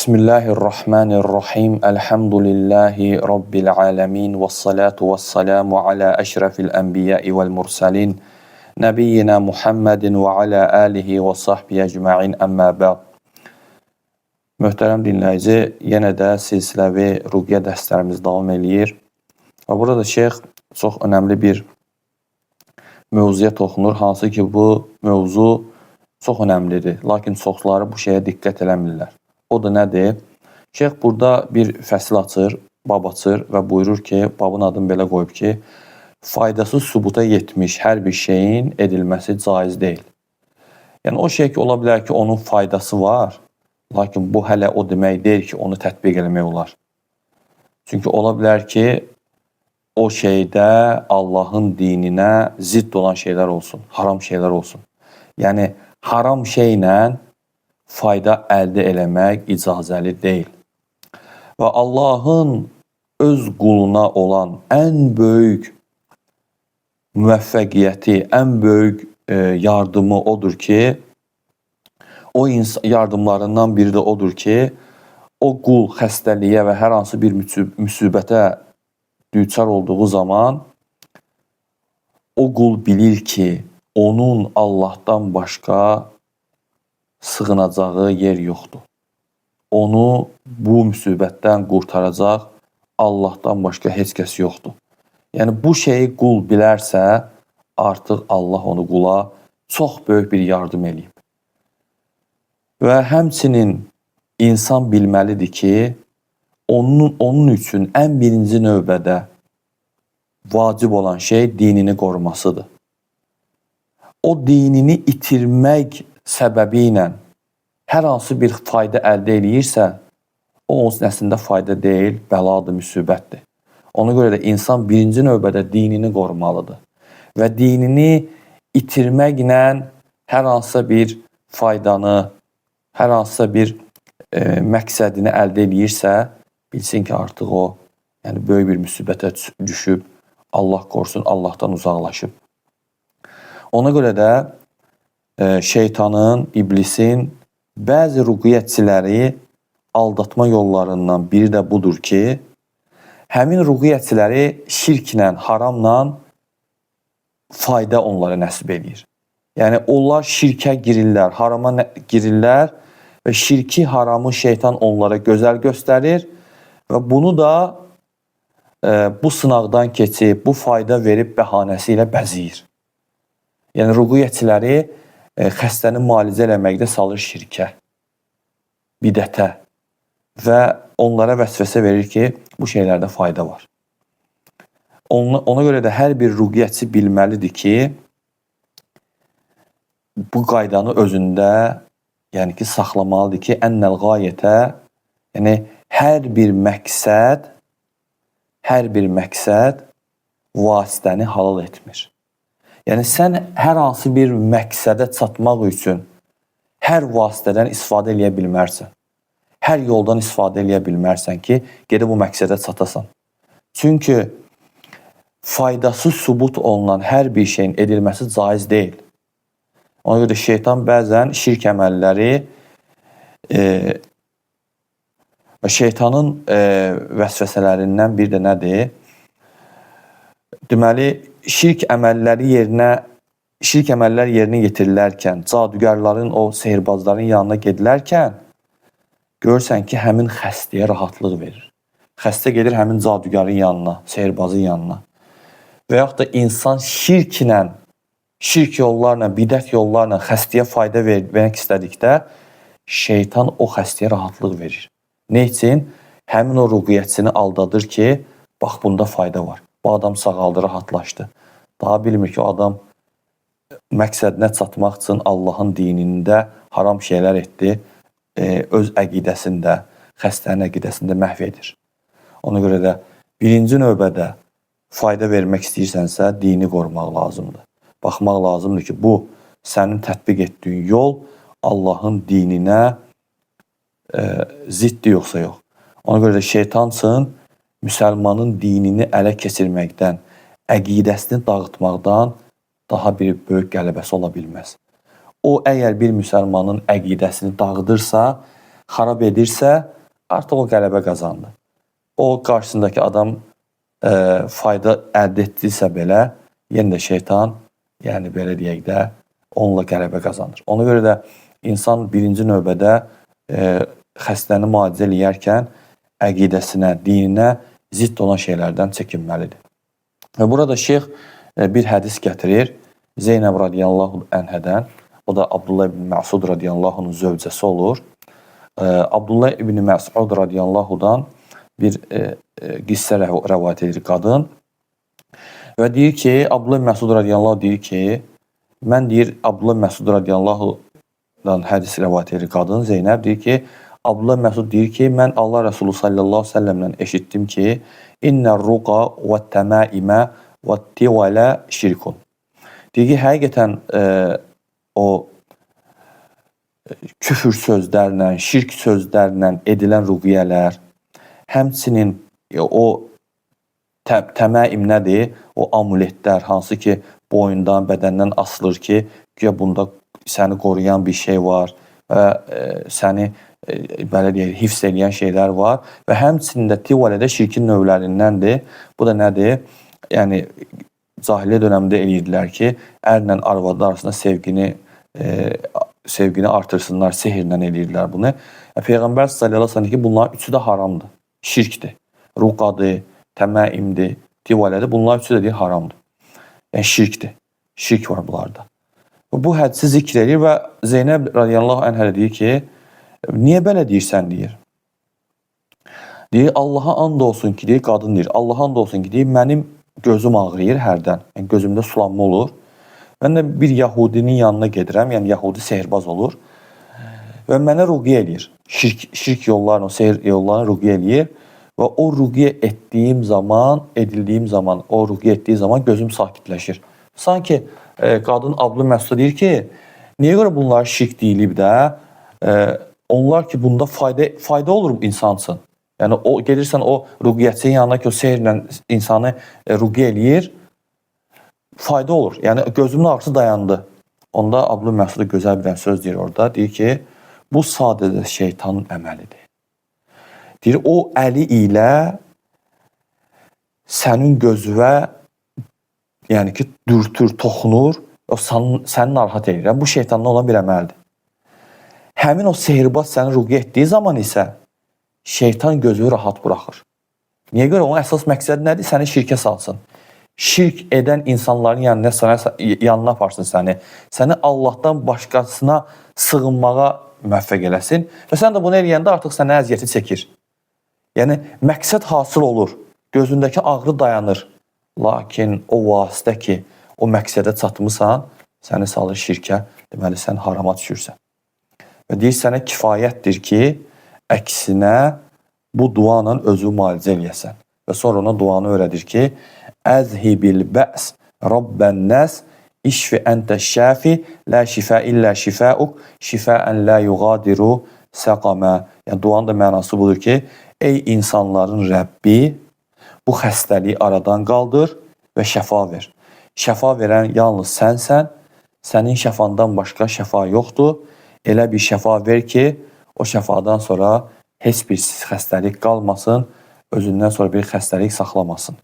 Bismillahirrahmanirrahim. Elhamdülillahi Rabbil alemin. Vessalatu vesselamu ala eşrefil enbiya'i vel mursalin. Nebiyyina Muhammedin ve ala alihi ve sahbihi ecma'in əmmə ba'd. Möhtərəm dinləyici, yenə də silsiləvi ruqiyyə dərslərimiz davam eləyir. Və burada şeyx çox önəmli bir mövzuya toxunur, hansı ki bu mövzu çox önəmlidir. Lakin çoxları bu şeyə diqqət eləmirlər. O da nədir? Şeyx burada bir fəsil açır, bab açır və buyurur ki, babın adını belə qoyub ki, faydası sübuta yetmiş hər bir şeyin edilməsi caiz deyil. Yəni o şey ki, ola bilər ki, onun faydası var, lakin bu hələ o demək deyil ki, onu tətbiq eləmək olar. Çünki ola bilər ki, o şeydə Allahın dininə zidd olan şeylər olsun, haram şeylər olsun. Yəni haram şeylə fayda əldə eləmək icazəli deyil. Və Allahın öz quluna olan ən böyük müvəffəqiyyəti, ən böyük yardımı odur ki, o yardımlarından biri də odur ki, o qul xəstəliyə və hər hansı bir müsibətə düçar olduğu zaman o qul bilir ki, onun Allahdan başqa sığınacağı yer yoxdur. Onu bu müsibətdən qurtaracaq Allahdan başqa heç kəs yoxdur. Yəni bu şeyi qul bilərsə, artıq Allah onu qula çox böyük bir yardım eləyib. Və həmçinin insan bilməlidir ki, onun üçün ən birinci növbədə vacib olan şey dinini qorumasıdır. O dinini itirmək səbəbi ilə hər hansı bir fayda əldə eləyirsə, o onun əslində fayda deyil, bəladır, müsibətdir. Ona görə də insan birinci növbədə dinini qorumalıdır. Və dinini itirməklə hər hansısa bir faydanı, hər hansısa bir məqsədini əldə eləyirsə, bilsin ki, artıq o böyük bir müsibətə düşüb, Allah qorusun, Allahdan uzaqlaşıb. Ona görə də şeytanın, iblisin bəzi ruqiyyətçiləri aldatma yollarından biri də budur ki, həmin ruqiyyətçiləri şirklə, haramla fayda onlara nəsib edir. Yəni, onlar şirkə girirlər, harama girirlər və şirki, haramı şeytan onlara gözəl göstərir və bunu da bu sınaqdan keçib, bu fayda verib bəhanəsi ilə bəziyir. Yəni, ruqiyyətçiləri xəstəni müalicə eləməkdə salır şirkə, bidətə və onlara vəsvəsə verir ki, bu şeylərdə fayda var. Ona görə də hər bir ruqiyyətçi bilməlidir ki, bu qaydanı özündə saxlamalıdır ki, ennəl qayətə, yəni hər bir məqsəd vasitəni halal etmir. Yəni, sən hər hansı bir məqsədə çatmaq üçün hər vasitədən istifadə eləyə bilmərsən. Hər yoldan istifadə eləyə bilmərsən ki, gedib bu məqsədə çatasan. Çünki faydası sübut olunan hər bir şeyin edilməsi caiz deyil. Ona görə şeytan bəzən şirk əməlləri və şeytanın vəsvəsələrindən bir də nədir? Deməli, şirk əməllər yerinə yetirilərkən, cadügərlərin, o sehirbazların yanına gedilərkən, görürsən ki, həmin xəstəyə rahatlıq verir. Xəstə gedir həmin cadügərin yanına, sehirbazın yanına. Və yaxud da insan şirk yollarla, bidət yollarla xəstəyə fayda vermək istədikdə, şeytan o xəstəyə rahatlıq verir. Ne üçün? Həmin o ruqiyyətçini aldadır ki, bax, bunda fayda var. Bu adam sağaldı, rahatlaşdı. Daha bilmir ki, o adam məqsədinə çatmaq üçün Allahın dinində haram şeylər etdi, öz əqidəsində, xəstənin əqidəsində məhv edir. Ona görə də birinci növbədə fayda vermək istəyirsənsə, dini qorumaq lazımdır. Baxmaq lazımdır ki, bu sənin tətbiq etdiyin yol Allahın dininə ziddir yoxsa yox. Ona görə də şeytansın, müsəlmanın dinini ələ keçirməkdən, əqidəsini dağıtmaqdan daha bir böyük qələbəsi ola bilməz. O, əgər bir müsəlmanın əqidəsini dağıdırsa, xarab edirsə, artıq o qələbə qazandı. O qarşısındakı adam fayda əldə etdirsə belə, yenə də şeytan, yəni belə deyək də, onunla qələbə qazanır. Ona görə də insan birinci növbədə xəstəni müalicə eləyərkən əqidəsinə, dininə zidd olan şeylərdən çəkinməlidir. Və burada şeyx bir hədis gətirir Zeynəb radiyallahu anhədən. O da Abdullah ibn Məsud radiyallahu zövcəsi olur. Abdullah ibn Məsud radiyallahu bir qissə rəvayət edir qadın. Və deyir ki, Abdullah ibn Məsud radiyallahu deyir ki, mən deyir, Abdullah ibn Məsud radiyallahu hədis rəvayət edir qadın, Zeynəb deyir ki, Abdullah Məsud deyir ki, mən Allah Resulü sallallahu aleyhi ve sellem'dən eşitdim ki, İnnər ruqa və təməimə və tivələ şirkun. Deyir ki, həqiqətən o küfür sözlərlə, şirk sözlərlə edilən ruqiyələr, həmçinin o təməim nədir? O amuletlər, hansı ki, boyundan, bədəndən asılır ki, güya bunda səni qoruyan bir şey var və səni belə deyək, hifz edən şeylər var və həmçində tivələdə şirkin növlərindəndir. Bu da nədir? Yəni, cahiliyyə dönəmində eləyirdilər ki, ərlə arvadı arasında sevgini artırsınlar, sehirlə eləyirdilər bunu. Peyğəmbər sallallahu əleyhi və səlləm ki, bunların üçü də haramdır, şirkdir. Ruqadır, təməimdir, tivələdir. Bunlar üçü də deyir, haramdır. Yəni, şirkdir. Şirk var bunlarda. Bu hədisi zikr edir və Zeynəb radiyallahu anhə deyir ki, niyə belə deyirsən, deyir. Deyir, Allaha and olsun ki, deyir, qadın deyir, Allaha and olsun ki, deyir, mənim gözüm ağrıyır hərdən. Yəni, gözümdə sulanma olur. Mən də bir Yahudinin yanına gedirəm, yəni Yahudi sehirbaz olur və mənə ruqiyyə eləyir. Şirk yollarını, sehir yollarını ruqiyyə eləyir və o ruqiyyə edildiyim zaman, o ruqiyyə etdiyi zaman gözüm sakitləşir. Sanki qadın Abdullah Məsud deyir ki, niyə görə bunlar şirk deyilib də, onlar ki, bunda fayda olur insan üçün. Yəni, gedirsən o ruqiyyətçinin yanına ki, o sehirlə insanı ruqiyyə eləyir, fayda olur. Yəni, gözümün ağrısı dayandı. Onda Abdullah Məsud gözəl bir söz deyir orada. Deyir ki, bu sadəcə şeytanın əməlidir. Deyir, o əli ilə sənin gözüvə yəni ki, dürtür, toxunur, səni narahat edir. Bu şeytandan olan bir əməldir. Həmin o sehirbaz səni ruqiyyə etdiyi zaman isə şeytan gözü rahat buraxır. Niyə görə? Onun əsas məqsədi nədir? Səni şirkə salsın. Şirk edən insanların yanına aparsın səni. Səni Allahdan başqasına sığınmağa müvəffəq eləsin. Və sən də bunu eləyəndə artıq sənə əziyyəti çəkir. Yəni, məqsəd hasıl olur. Gözündəki ağrı dayanır. Lakin o vasitə ki, o məqsədə çatmısan, səni salır şirkə, deməli, sən harama düşürsən. Və deyir, sənə kifayətdir ki, əksinə bu duanla özü müalicə eləyəsən. Və sonra ona duanı öyrədir ki, Əzhibil bəs Rabbən nəs işfi əntə şəfi lə şifə illə şifəuk şifəən lə yuğadiru səqamə. Yəni, duanın da mənası budur ki, ey insanların Rəbbi, bu xəstəliyi aradan qaldır və şəfa ver. Şəfa verən yalnız sənsən, sənin şəfandan başqa şəfa yoxdur. Elə bir şəfa ver ki, o şəfadan sonra heç bir xəstəlik qalmasın, özündən sonra bir xəstəlik saxlamasın.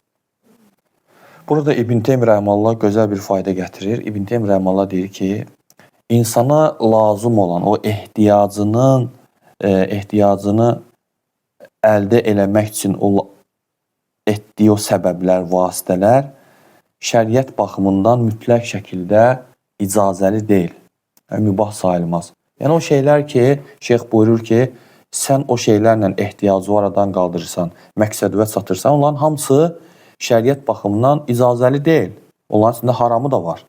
Burada İbn Teymiyyə rəhməhullah gözəl bir fayda gətirir. İbn Teymiyyə rəhməhullah deyir ki, insana lazım olan o ehtiyacını əldə eləmək üçün etdiyi o səbəblər, vasitələr şəriət baxımından mütləq şəkildə icazəli deyil. Yəni, mübah sayılmaz. Yəni, o şeylər ki, şeyx buyurur ki, sən o şeylərlə ehtiyacı aradan qaldırırsan, məqsədivə çatırsan, onların hamısı şəriət baxımından icazəli deyil. Onların içində haramı da var.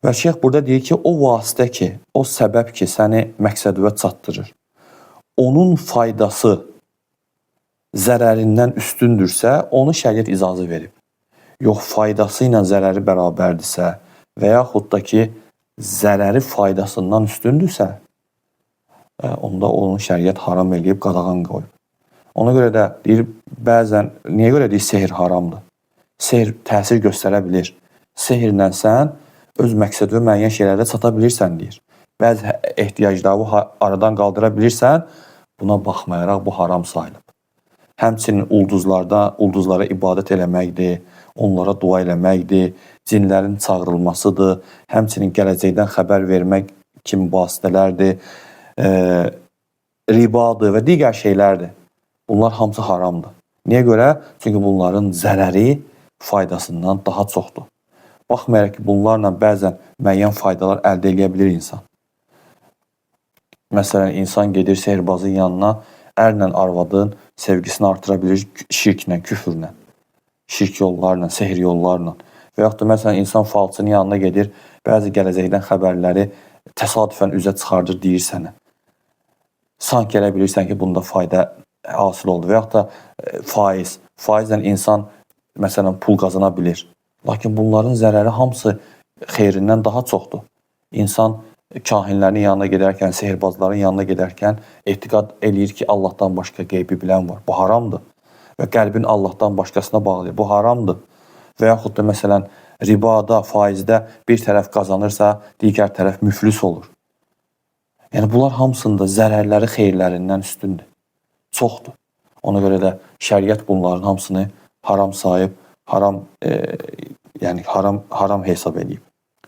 Və şeyx burada deyir ki, o vasitə ki, o səbəb ki, səni məqsədivə çatdırır, onun faydası zərərindən üstündürsə, onu şəriət icazə verib. Yox, faydası ilə zərəri bərabərdirsə və yaxud da ki, zərəri faydasından üstündürsə, onda onun şəriət haram eləyib, qadağan qoyub. Ona görə də deyir, bəzən, niyə görə deyir, sehir haramdır? Sehir təsir göstərə bilir. Sehirlə sən öz məqsəd və müəyyən şeylərdə çata bilirsən, deyir. bəzi ehtiyacları aradan qaldıra bilirsən, buna baxmayaraq bu haram sayılır. Həmçinin ulduzlara ibadət eləməkdir, onlara dua eləməkdir, cinlərin çağırılmasıdır, həmçinin gələcəkdən xəbər vermək kimi vasitələrdir, ribadır və digər şeylərdir. Bunlar hamısı haramdır. Niyə görə? Çünki bunların zərəri faydasından daha çoxdur. Baxmayaraq ki, bunlarla bəzən müəyyən faydalar əldə edə bilir insan. Məsələn, insan gedir sehirbazın yanına, ərlə arvadın sevgisini artıra bilir şirklə, küfürlə, şirk yollarla, sehir yollarla. Və yaxud da məsələn, insan falçının yanına gedir, bəzi gələcəkdən xəbərləri təsadüfən üzə çıxardır, deyir sənə. Sanki elə bilirsən ki, bunda fayda hasil oldu. Və yaxud da faizlə insan məsələn pul qazana bilir. Lakin bunların zərəri hamısı xeyrindən daha çoxdur. İnsan kahinlərin yanına gedərkən, sehirbazların yanına gedərkən etiqad eləyir ki, Allahdan başqa qeybi bilən var. Bu haramdır. Və qəlbin Allahdan başqasına bağlayır. Bu haramdır. Və yaxud da məsələn ribada, faizdə bir tərəf qazanırsa, digər tərəf müflis olur. Yəni bunlar hamısında zərərləri xeyirlərindən üstündür. Çoxdur. Ona görə də şəriət bunların hamısını haram sayıb, haram hesab edib.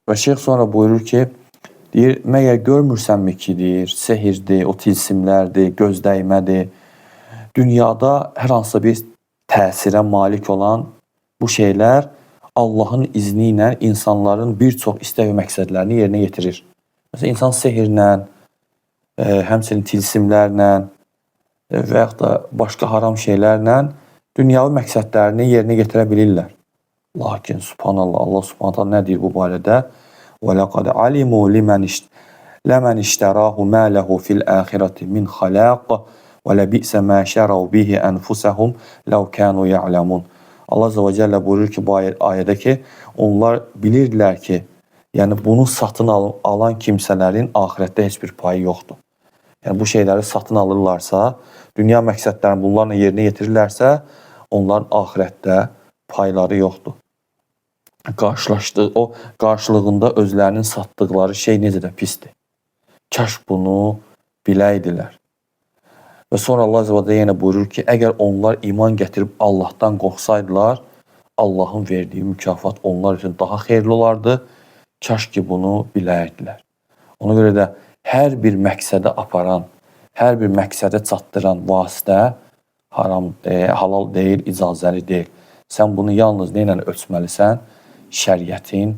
Və şeyx sonra buyurur ki, deyir, məgər görmürsənmi ki, deyir, sehirdir, o tilsimlərdir, gözdəymədir. Dünyada hər hansısa bir təsirə malik olan bu şeylər Allahın izni ilə insanların bir çox istək və məqsədlərini yerinə yetirir. Məsələn, insan sehirlə, həmçinin tilsimlərlə və yaxud da başqa haram şeylərlə dünyavi məqsədlərini yerinə getirə bilirlər. Lakin subhanallah, Allah subhanallah nə deyir bu barədə? وَلَقَدْ عَلِمُوا لَمَنْ اشْتَرَاهُ مَا لَهُ فِي الْآخِرَةِ مِنْ خَلَاقٍ وَلَبِئْسَ مَا شَرَوْا بِهِ أَنْفُسَهُمْ لَوْ كَانُوا يَعْلَمُونَ. Allah Azze ve Celle buyurur ki, bu ayədə ki, onlar bilirdilər ki, yəni bunu satın alan kimsələrin ahirətdə heç bir payı yoxdur. Yəni bu şeyləri satın alırlarsa, dünya məqsədlərini bunlarla yerinə yetirirlərsə, onların ahirətdə payları yoxdur. O qarşılığında özlərinin satdıqları şey necə də pisdir. Kaş bunu biləydilər. Və sonra Allah Azze ve Celle yenə buyurur ki, əgər onlar iman gətirib Allahdan qorxsaydılar, Allahın verdiyi mükafat onlar üçün daha xeyirli olardı. Kaş ki bunu biləydilər. Ona görə də hər bir məqsədə aparan, hər bir məqsədə çatdıran vasitə halal deyil, icazəli deyil. Sən bunu yalnız nə ilə ölçməlisən? Şəriətin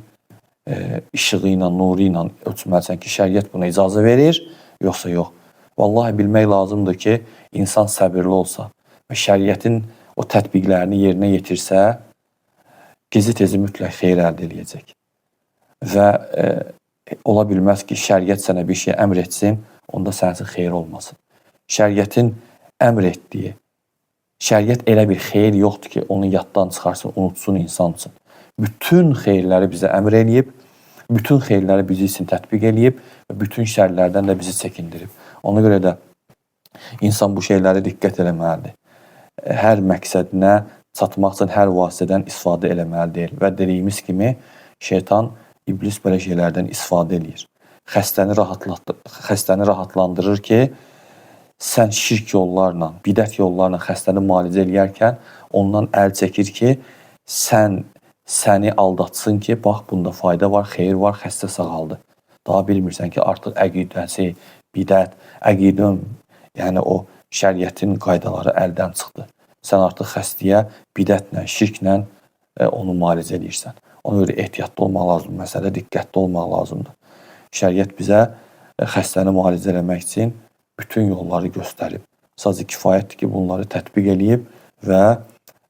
işığı ilə, nuru ilə ölçməlisən ki, şəriət buna icazə verir, yoxsa yox. Vallahi bilmək lazımdır ki, insan səbirli olsa və şəriətin o tətbiqlərini yerinə yetirsə, gizli-tezi mütləq xeyir əldə edəcək. Və ola bilməz ki, şəriət sənə bir şey əmr etsin, onda sənsin xeyir olmasın. Şəriətin əmr etdiyi, şəriət elə bir xeyir yoxdur ki, onu yaddan çıxarsın, unutsun insan üçün. Bütün xeyirləri bizə əmr eləyib, bütün xeyirləri bizi üçün tətbiq eləyib və bütün şərlərdən də bizi çəkindirib. Ona görə də insan bu şeyləri diqqət eləməlidir. Hər məqsədinə çatmaq üçün hər vasitədən istifadə eləməli deyil. Və dediyimiz kimi, şeytan, iblis belə şeylərdən istifadə eləyir. Xəstəni rahatlandırır ki, sən şirk yollarla, bidət yollarla xəstəni müalicə eləyərkən ondan əl çəkir ki, səni aldatsın ki, bax, bunda fayda var, xeyir var, xəstə sağaldı. Daha bilmirsən ki, artıq əqidəsi, bidət, əqidən, yəni o şəriətin qaydaları əldən çıxdı. Sən artıq xəstəyə bidətlə, şirklə onu müalicə edirsən. Ona görə ehtiyatlı olmaq lazımdır, məsələ diqqətli olmaq lazımdır. Şəriət bizə xəstəni müalicə eləmək üçün bütün yolları göstərib. Sadəcə kifayətdir ki, bunları tətbiq eləyib və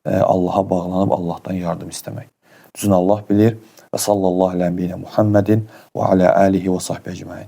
Allaha bağlanıb Allahdan yardım istəmək. Düzün Allah bilir. Və sallallahu aleyhi və Muhammedin və alə alihi və sahbə ecmain.